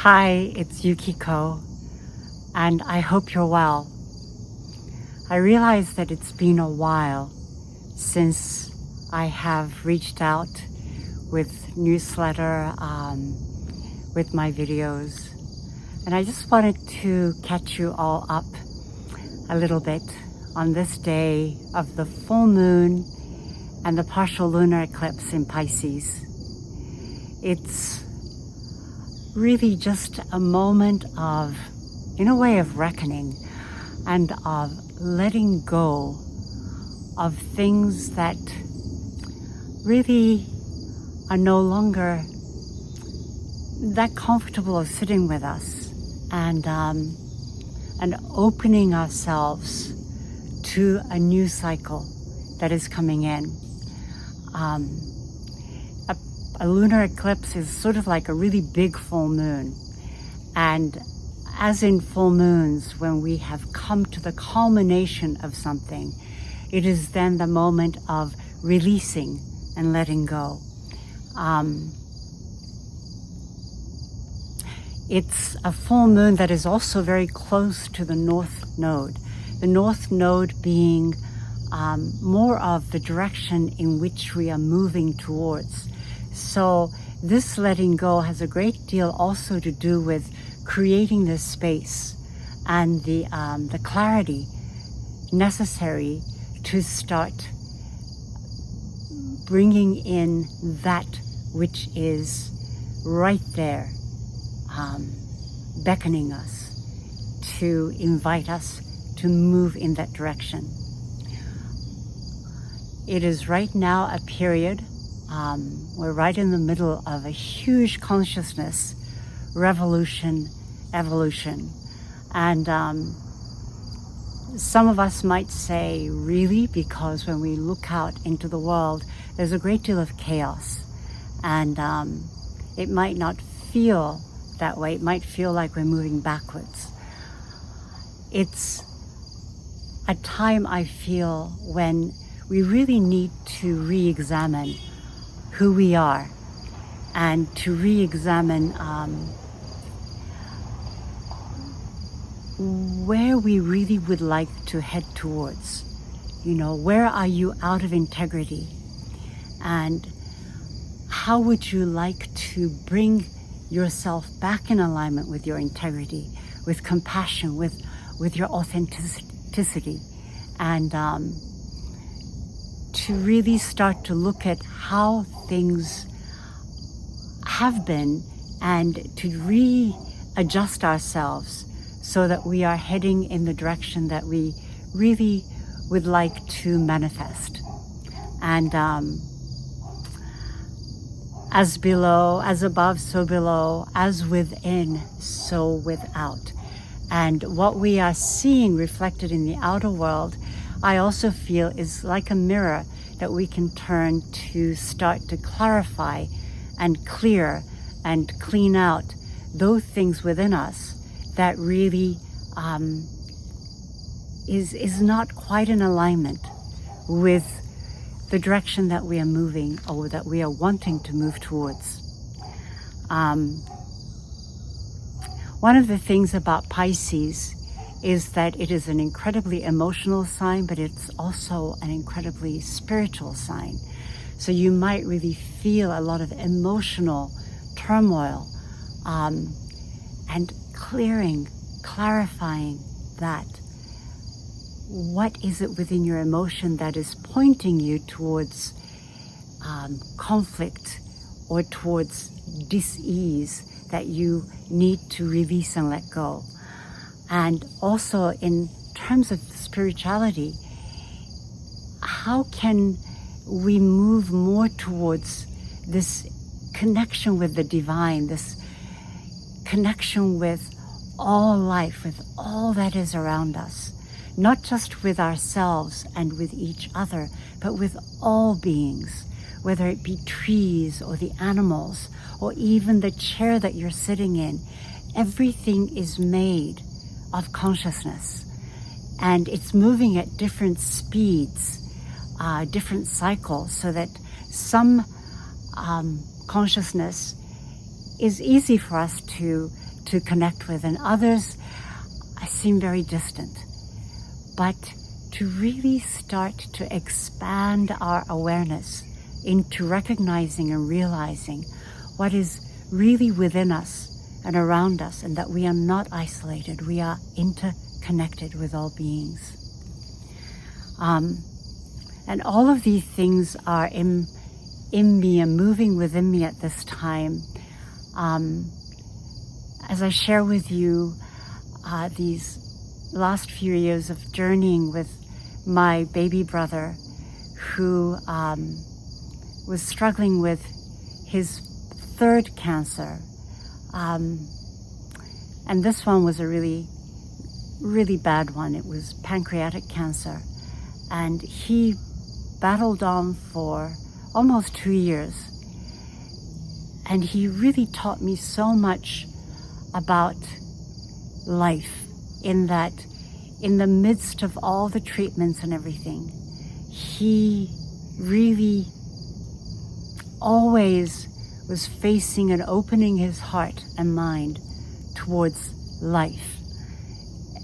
Hi, it's Yukiko, and I hope you're well. I realize that it's been a while since I have reached out with newsletter, with my videos, and I just wanted to catch you all up a little bit on this day of the full moon and the partial lunar eclipse in Pisces. It's really just a moment of, in a way, of reckoning and of letting go of things that really are no longer that comfortable of sitting with us, and opening ourselves to a new cycle that is coming in. A lunar eclipse is sort of like a really big full moon. And as in full moons, when we have come to the culmination of something, it is then the moment of releasing and letting go. It's a full moon that is also very close to the North Node. The North Node being more of the direction in which we are moving towards. So this letting go has a great deal also to do with creating this space and the clarity necessary to start bringing in that which is right there, beckoning us, to invite us to move in that direction. It is right now a period. We're right in the middle of a huge consciousness revolution, evolution. And some of us might say, really? Because when we look out into the world, there's a great deal of chaos. And it might not feel that way. It might feel like we're moving backwards. It's a time, I feel, when we really need to re-examine who we are, and to re-examine where we really would like to head towards. You know, where are you out of integrity? And how would you like to bring yourself back in alignment with your integrity, with compassion, with your authenticity, and to really start to look at how things have been, and to readjust ourselves so that we are heading in the direction that we really would like to manifest. And as below, as above, so below, as within, so without. And what we are seeing reflected in the outer world, I also feel, is like a mirror that we can turn to start to clarify and clear and clean out those things within us that really is not quite in alignment with the direction that we are moving, or that we are wanting to move towards. One of the things about Pisces is that it is an incredibly emotional sign, but it's also an incredibly spiritual sign. So you might really feel a lot of emotional turmoil, and clarifying that. What is it within your emotion that is pointing you towards conflict or towards dis-ease that you need to release and let go? And also, in terms of spirituality, how can we move more towards this connection with the divine, this connection with all life, with all that is around us, not just with ourselves and with each other, but with all beings, whether it be trees or the animals, or even the chair that you're sitting in. Everything is made of consciousness, and it's moving at different speeds, different cycles, so that some consciousness is easy for us to to connect with, and others seem very distant. But to really start to expand our awareness into recognizing and realizing what is really within us and around us, and that we are not isolated, we are interconnected with all beings. And all of these things are in me and moving within me at this time. As I share with you these last few years of journeying with my baby brother, who was struggling with his third cancer. And this one was a really, really bad one. It was pancreatic cancer. And he battled on for almost 2 years. And he really taught me so much about life, in that in the midst of all the treatments and everything, he really always was facing and opening his heart and mind towards life.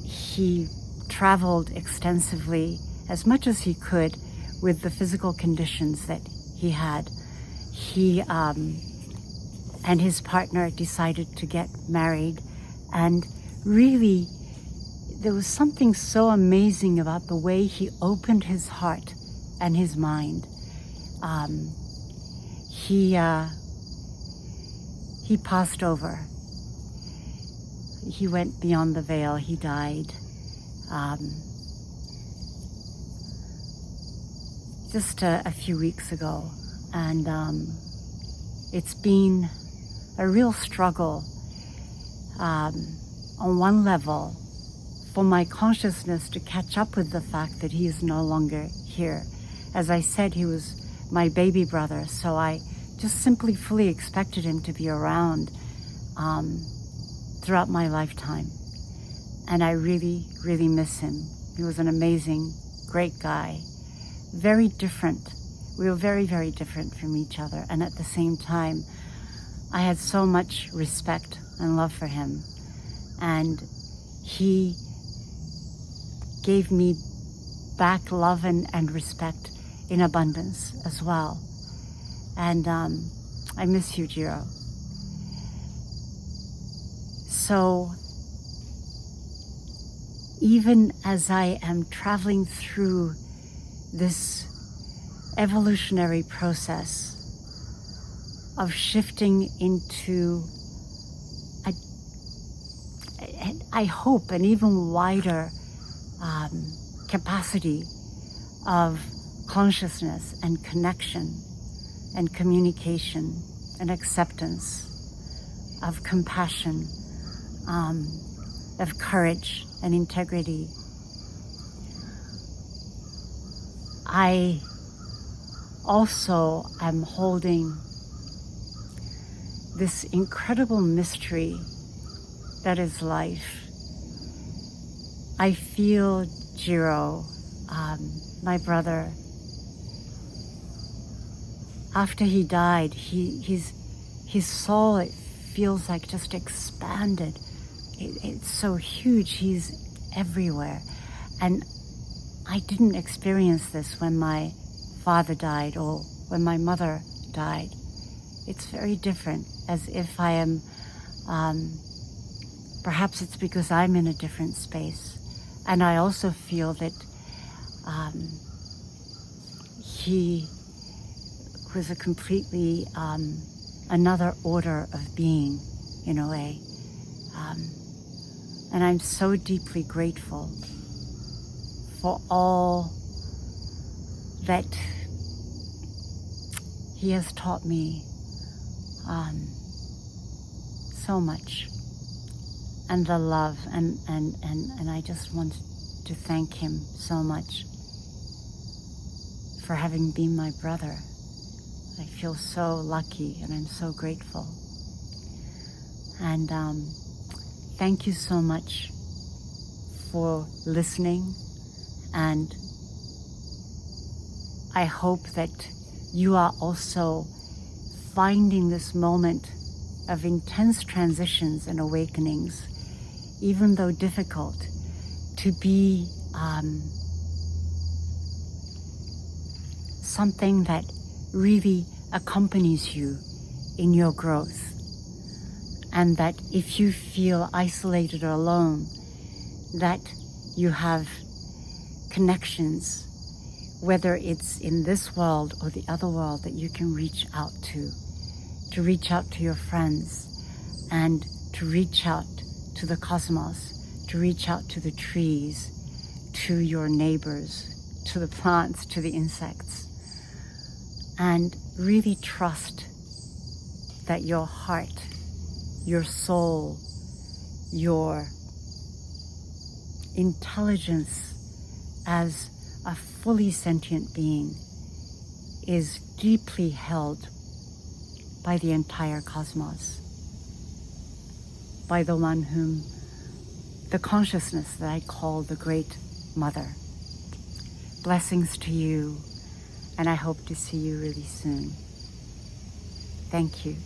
He traveled extensively, as much as he could, with the physical conditions that he had. He and his partner decided to get married, and really there was something so amazing about the way he opened his heart and his mind. He passed over. He went beyond the veil. He died just a few weeks ago, and it's been a real struggle on one level for my consciousness to catch up with the fact that he is no longer here. As I said, he was my baby brother, so I just simply fully expected him to be around throughout my lifetime. And I really, really miss him. He was an amazing, great guy. Very different. We were very, very different from each other. And at the same time, I had so much respect and love for him. And he gave me back love and respect in abundance as well. And I miss you, Jiro. So even as I am traveling through this evolutionary process of shifting into, I hope, an even wider capacity of consciousness and connection and communication and acceptance, of compassion, of courage and integrity. I also am holding this incredible mystery that is life. I feel Jiro, my brother, after he died, his soul, it feels like, just expanded. It's so huge. He's everywhere. And I didn't experience this when my father died or when my mother died. It's very different, as if I am, perhaps it's because I'm in a different space. And I also feel that he was a completely another order of being, in a way. And I'm so deeply grateful for all that he has taught me, so much, and the love, and I just want to thank him so much for having been my brother. I feel so lucky, and I'm so grateful. And thank you so much for listening, and I hope that you are also finding this moment of intense transitions and awakenings, even though difficult, to be something that really accompanies you in your growth. And that if you feel isolated or alone, that you have connections, whether it's in this world or the other world, that you can reach out to reach out to your friends, and to reach out to the cosmos, to reach out to the trees, to your neighbors, to the plants, to the insects, and really trust that your heart, your soul, your intelligence as a fully sentient being is deeply held by the entire cosmos, by the one whom, the consciousness that I call the Great Mother. Blessings to you, and I hope to see you really soon. Thank you.